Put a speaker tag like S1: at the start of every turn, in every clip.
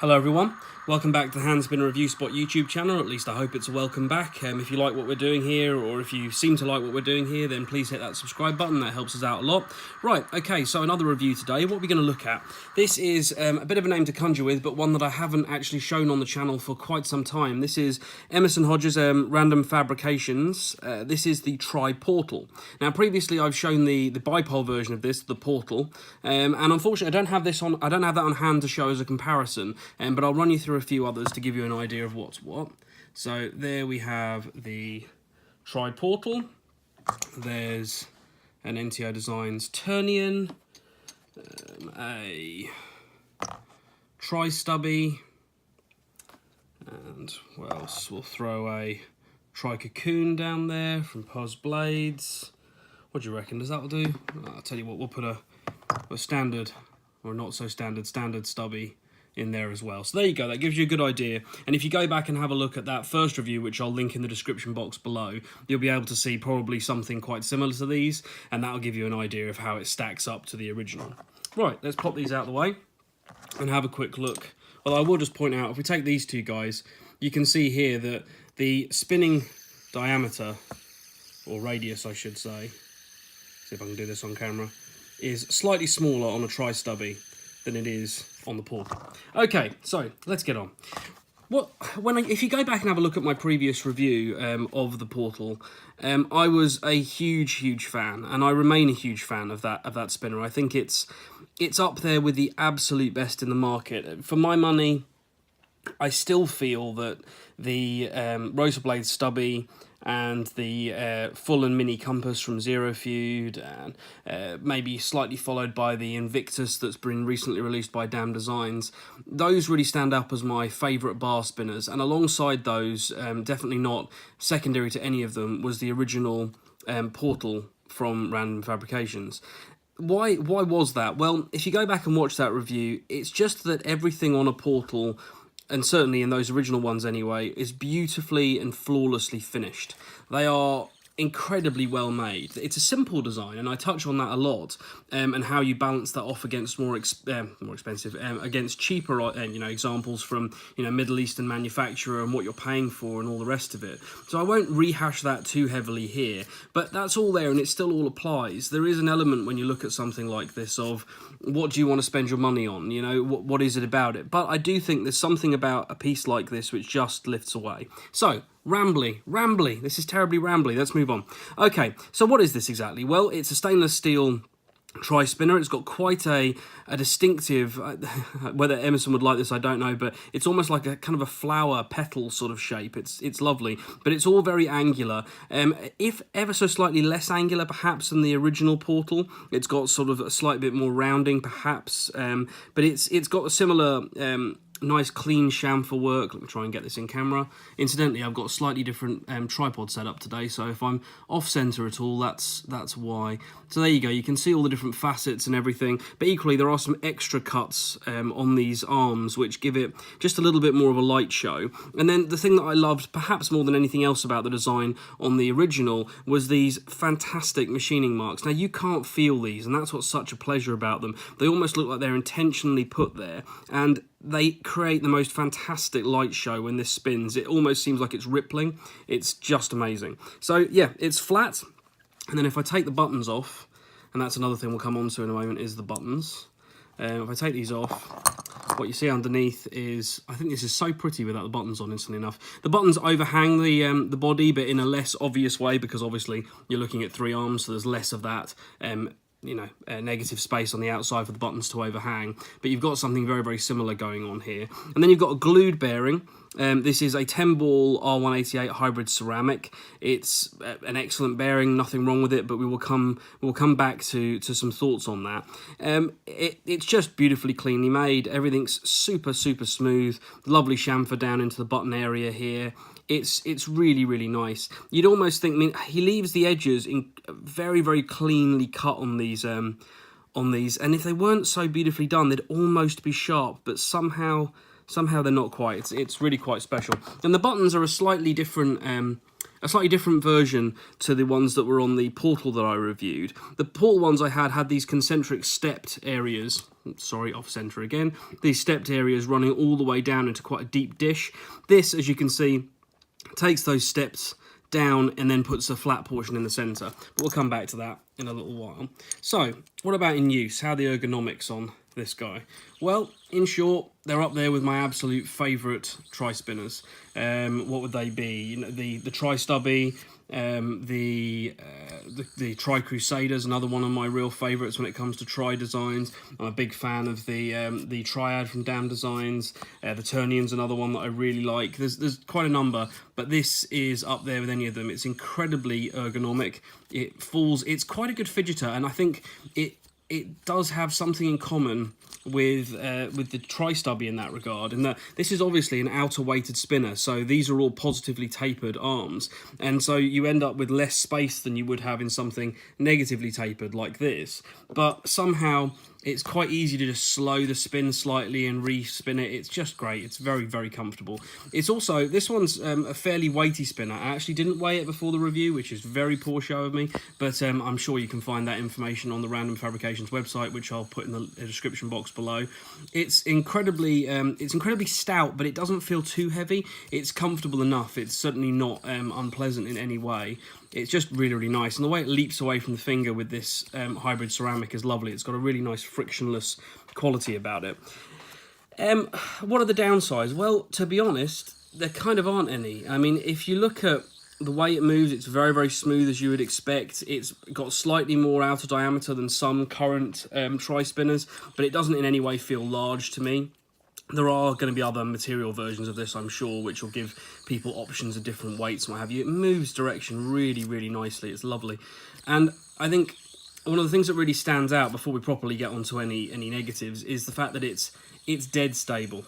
S1: Hello everyone, welcome back to the Handspinner Review Spot YouTube channel. At least I hope it's a welcome back. If you like what we're doing here, or if you seem to like what we're doing here, then please hit that subscribe button, that helps us out a lot. Right, okay, so another review today. What we're going to look at, this is a bit of a name to conjure with, but one that I haven't actually shown on the channel for quite some time. This is Emerson Hodge's Random Fabrications. This is the Tri-Portal. Now previously I've shown the bipole version of this, the Portal, and unfortunately I don't have that on hand to show as a comparison. But I'll run you through a few others to give you an idea of what's what. So there we have the Tri-Portal. There's an NTO Designs Turnian, a Tri-Stubby, and what else? We'll throw a Tri-Cocoon down there from Pos Blades. What do you reckon? Does that do? I'll tell you what, we'll put a standard, or not so standard stubby in there as well. So there you go, that gives you a good idea. And if you go back and have a look at that first review, which I'll link in the description box below, you'll be able to see probably something quite similar to these, and that'll give you an idea of how it stacks up to the original. Right, let's pop these out of the way and have a quick look. Well, I will just point out, if we take these two guys, you can see here that the spinning diameter, or radius I should say, see if I can do this on camera, is slightly smaller on a Tri-Stubby than it is on the Portal. Okay, so let's get on. If you go back and have a look at my previous review of the Portal, I was a huge fan, and I remain a huge fan of that spinner. I think it's up there with the absolute best in the market. For my money, I still feel that the rotor blade stubby and the full and mini compass from Zero Feud, and maybe slightly followed by the Invictus that's been recently released by Damn Designs, those really stand up as my favourite bar spinners. And alongside those, definitely not secondary to any of them, was the original Portal from Random Fabrications. Why was that? Well, if you go back and watch that review, it's just that everything on a Portal, and certainly in those original ones anyway, is beautifully and flawlessly finished. They are incredibly well made. It's a simple design, and I touch on that a lot, and how you balance that off against more expensive, against cheaper, examples from Middle Eastern manufacturer and what you're paying for and all the rest of it. So I won't rehash that too heavily here, but that's all there, and it still all applies. There is an element when you look at something like this of what do you want to spend your money on? What is it about it? But I do think there's something about a piece like this which just lifts away. So rambly. This is terribly rambly. Let's move on. Okay, so what is this exactly? Well, it's a stainless steel tri-spinner. It's got quite a distinctive, whether Emerson would like this, I don't know, but it's almost like a kind of a flower petal sort of shape. It's lovely, but it's all very angular. If ever so slightly less angular, perhaps, than the original Portal. It's got sort of a slight bit more rounding, perhaps, but it's got a similar nice clean chamfer work. Let me try and get this in camera. Incidentally, I've got a slightly different tripod set up today, so if I'm off center at all, that's why. So there you go, you can see all the different facets and everything, but equally there are some extra cuts on these arms which give it just a little bit more of a light show. And then the thing that I loved perhaps more than anything else about the design on the original was these fantastic machining marks. Now you can't feel these, and that's what's such a pleasure about them. They almost look like they're intentionally put there, and they create the most fantastic light show when this spins. It almost seems like it's rippling. It's just amazing. So yeah, it's flat. And then if I take the buttons off, and that's another thing we'll come on to in a moment, is the buttons. If I take these off, what you see underneath is, I think this is so pretty without the buttons on, instantly enough. The buttons overhang the body, but in a less obvious way, because obviously you're looking at three arms, so there's less of that negative space on the outside for the buttons to overhang, but you've got something very similar going on here. And then you've got a glued bearing. This is a 10-ball R188 hybrid ceramic. It's an excellent bearing, nothing wrong with it, but we'll come back to some thoughts on that. It's just beautifully cleanly made. Everything's super smooth. Lovely chamfer down into the button area here. It's really nice. You'd almost think, he leaves the edges in very cleanly cut on these, and if they weren't so beautifully done, they'd almost be sharp, but somehow they're not quite. It's really quite special. And the buttons are a slightly different a slightly different version to the ones that were on the Portal that I reviewed. The Portal ones I had these concentric stepped areas, sorry, off-center again, these stepped areas running all the way down into quite a deep dish. This, as you can see, takes those steps down and then puts a flat portion in the center. But we'll come back to that in a little while. So, what about in use? How are the ergonomics on this guy? Well, in short, they're up there with my absolute favourite tri-spinners. What would they be? You know, the Tri-Stubby, the Tri-Crusader's another one of my real favourites when it comes to tri designs. I'm a big fan of the Triad from Damn Designs. The Turnian's another one that I really like. There's quite a number, but this is up there with any of them. It's incredibly ergonomic. It falls. It's quite a good fidgeter, and I think it does have something in common with the Tri-Stubby in that regard, in that this is obviously an outer weighted spinner, so these are all positively tapered arms, and so you end up with less space than you would have in something negatively tapered like this, but somehow it's quite easy to just slow the spin slightly and re-spin it. It's just great. It's very, very comfortable. It's also, this one's a fairly weighty spinner. I actually didn't weigh it before the review, which is very poor show of me, but I'm sure you can find that information on the Random Fabrications website, which I'll put in the description box below. It's incredibly stout, but it doesn't feel too heavy. It's comfortable enough. It's certainly not unpleasant in any way. It's just really, really nice. And the way it leaps away from the finger with this hybrid ceramic is lovely. It's got a really nice frictionless quality about it. What are the downsides? Well, to be honest, there kind of aren't any. I mean, if you look at the way it moves, it's very, very smooth as you would expect. It's got slightly more outer diameter than some current tri-spinners, but it doesn't in any way feel large to me. There are going to be other material versions of this, I'm sure, which will give people options of different weights and what have you. It moves direction really, really nicely. It's lovely. And I think one of the things that really stands out before we properly get onto any negatives is the fact that it's dead stable.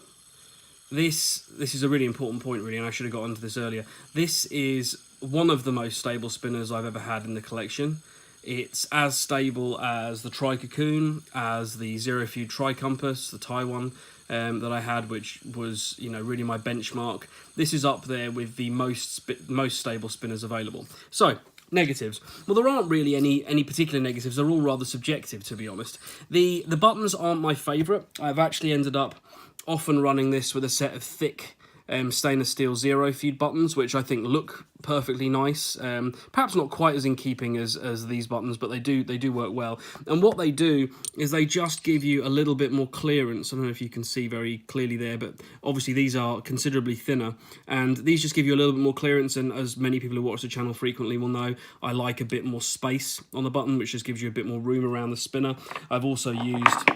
S1: This is a really important point, really, and I should have got onto this earlier. This is one of the most stable spinners I've ever had in the collection. It's as stable as the Tri-Cocoon, as the Zero Feud Tri-Compass, the Taiwan that I had, which was, you know, really my benchmark. This is up there with the most stable spinners available. So, negatives. Well, there aren't really any particular negatives. They're all rather subjective, to be honest. The buttons aren't my favourite. I've actually ended up often running this with a set of thick stainless steel Zero Feud buttons, which I think look perfectly nice. Perhaps not quite as in keeping as these buttons, but they do work well. And what they do is they just give you a little bit more clearance. I don't know if you can see very clearly there, but obviously these are considerably thinner, and these just give you a little bit more clearance. And as many people who watch the channel frequently will know, I like a bit more space on the button, which just gives you a bit more room around the spinner. I've also used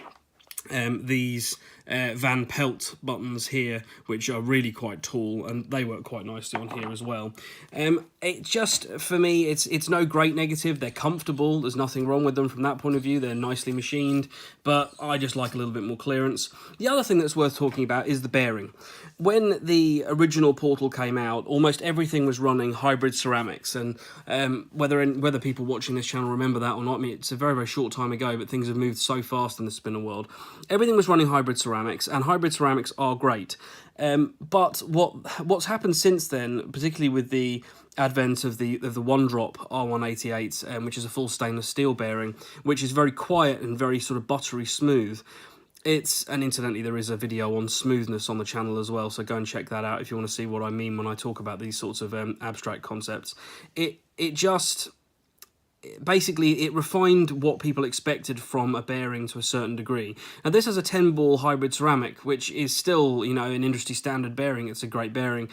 S1: these Van Pelt buttons here, which are really quite tall, and they work quite nicely on here as well. It just, for me, it's no great negative. They're comfortable, there's nothing wrong with them from that point of view. They're nicely machined, but I just like a little bit more clearance. The other thing that's worth talking about is the bearing. When the original Portal came out, almost everything was running hybrid ceramics, and whether people watching this channel remember that or not, I mean, it's a very, very short time ago, but things have moved so fast in the spinner world. Everything was running hybrid ceramics, and hybrid ceramics are great. But what's happened since then, particularly with the advent of the one-drop R188, which is a full stainless steel bearing, which is very quiet and very sort of buttery smooth. And incidentally, there is a video on smoothness on the channel as well, so go and check that out if you want to see what I mean when I talk about these sorts of abstract concepts. Basically, it refined what people expected from a bearing to a certain degree. Now, this has a 10-ball hybrid ceramic, which is still, you know, an industry standard bearing. It's a great bearing,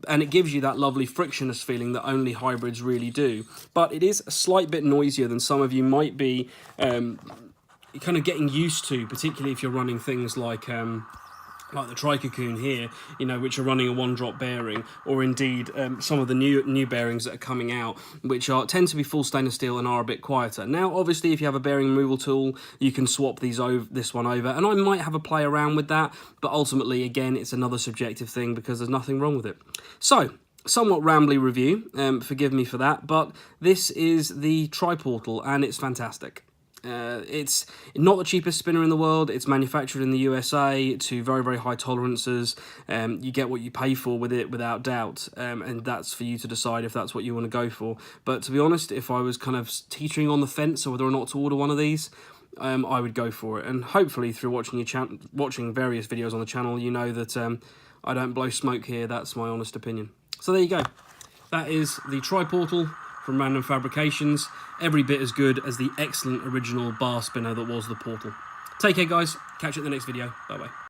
S1: and it gives you that lovely frictionless feeling that only hybrids really do. But it is a slight bit noisier than some of you might be kind of getting used to, particularly if you're running things like the Tri-Cocoon here, you know, which are running a one-drop bearing, or indeed some of the new bearings that are coming out, which tend to be full stainless steel and are a bit quieter. Now, obviously, if you have a bearing removal tool, you can swap this one over, and I might have a play around with that, but ultimately, again, it's another subjective thing because there's nothing wrong with it. So, somewhat rambly review, forgive me for that, but this is the Tri-Portal, and it's fantastic. It's not the cheapest spinner in the world. It's manufactured in the USA to very, very high tolerances. You get what you pay for with it, without doubt, and that's for you to decide if that's what you want to go for. But to be honest, if I was kind of teetering on the fence of whether or not to order one of these, I would go for it. And hopefully through watching various videos on the channel, you know that I don't blow smoke here. That's my honest opinion. So there you go. That is the Tri-Portal from Random Fabrications. Every bit as good as the excellent original bar spinner that was the Portal. Take care, guys. Catch you at the next video. Bye-bye.